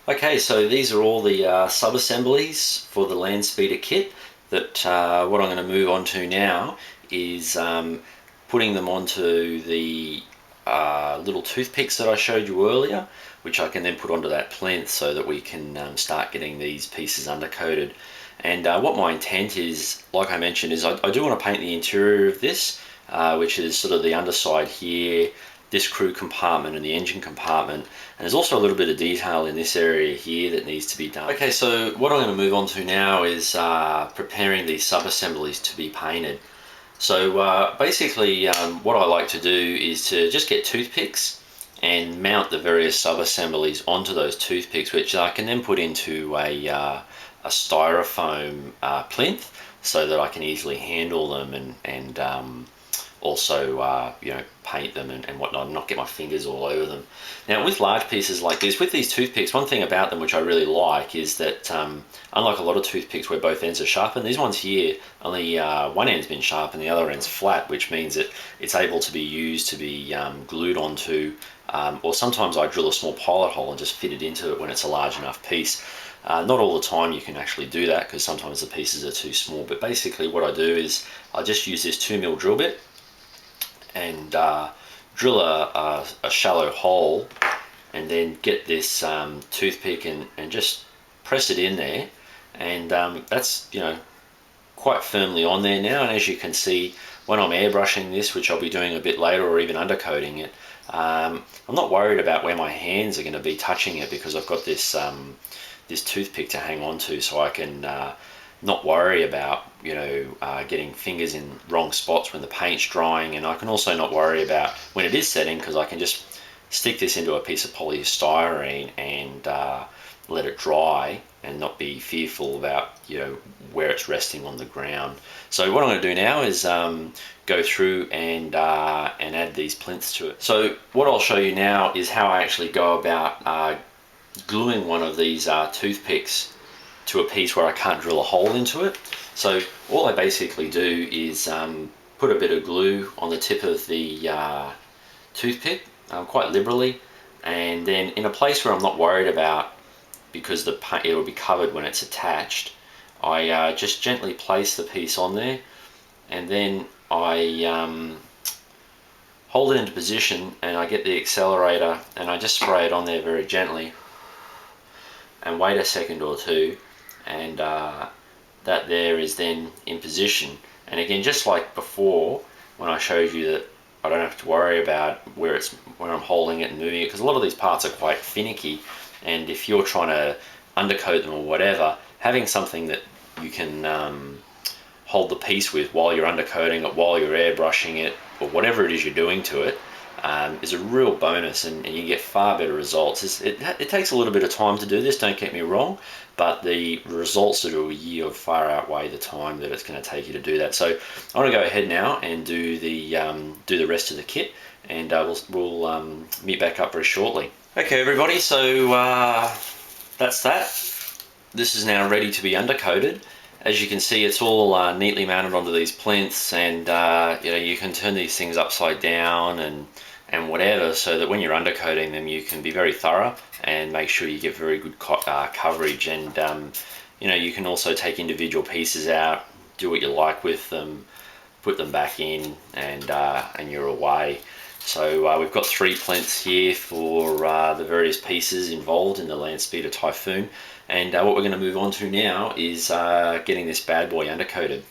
Okay, so these are all the sub-assemblies for the Landspeeder kit that what I'm going to move on to now is putting them onto the little toothpicks that I showed you earlier, which I can then put onto that plinth so that we can start getting these pieces undercoated. And what my intent is, like I mentioned, is I do want to paint the interior of this, which is sort of the underside here, this crew compartment and the engine compartment, and there's also a little bit of detail in this area here that needs to be done. Okay, so what I'm going to move on to now is preparing these sub-assemblies to be painted. So basically what I like to do is to just get toothpicks and mount the various sub-assemblies onto those toothpicks, which I can then put into a styrofoam plinth so that I can easily handle them and also paint them and whatnot, and not get my fingers all over them. Now with large pieces like this, with these toothpicks, one thing about them which I really like is that unlike a lot of toothpicks where both ends are sharpened, these ones here, only one end's been sharpened, the other end's flat, which means that it's able to be used to be glued onto, or sometimes I drill a small pilot hole and just fit it into it when it's a large enough piece. Not all the time you can actually do that because sometimes the pieces are too small, but basically what I do is I just use this 2mm drill bit and drill a shallow hole, and then get this toothpick and just press it in there, and that's quite firmly on there now. And as you can see, when I'm airbrushing this, which I'll be doing a bit later, or even undercoating it, I'm not worried about where my hands are going to be touching it because I've got this this toothpick to hang on to, so I can not worry about getting fingers in wrong spots when the paint's drying, and I can also not worry about when it is setting because I can just stick this into a piece of polystyrene and let it dry and not be fearful about where it's resting on the ground. So what I'm going to do now is go through and add these plinths to it. So what I'll show you now is how I actually go about gluing one of these toothpicks to a piece where I can't drill a hole into it. So all I basically do is put a bit of glue on the tip of the toothpick, quite liberally, and then in a place where I'm not worried about, because it will be covered when it's attached, I just gently place the piece on there, and then I hold it into position, and I get the accelerator and I just spray it on there very gently and wait a second or two, and that there is then in position. And again, just like before when I showed you that I don't have to worry about where I'm holding it and moving it, because a lot of these parts are quite finicky, and if you're trying to undercoat them or whatever, having something that you can hold the piece with while you're undercoating it, while you're airbrushing it, or whatever it is you're doing to it, is a real bonus, and you get far better results. It takes a little bit of time to do this, don't get me wrong, but the results that it will yield far outweigh the time that it's going to take you to do that. So I want to go ahead now and do the rest of the kit, and we'll meet back up very shortly. Okay everybody, so that's that. This is now ready to be undercoated. As you can see, it's all neatly mounted onto these plinths, and you can turn these things upside down and whatever, so that when you're undercoating them you can be very thorough and make sure you get very good coverage. And you can also take individual pieces out, do what you like with them, put them back in, and you're away. So we've got 3 plinths here for the various pieces involved in the Landspeeder Typhoon, and what we're going to move on to now is getting this bad boy undercoated.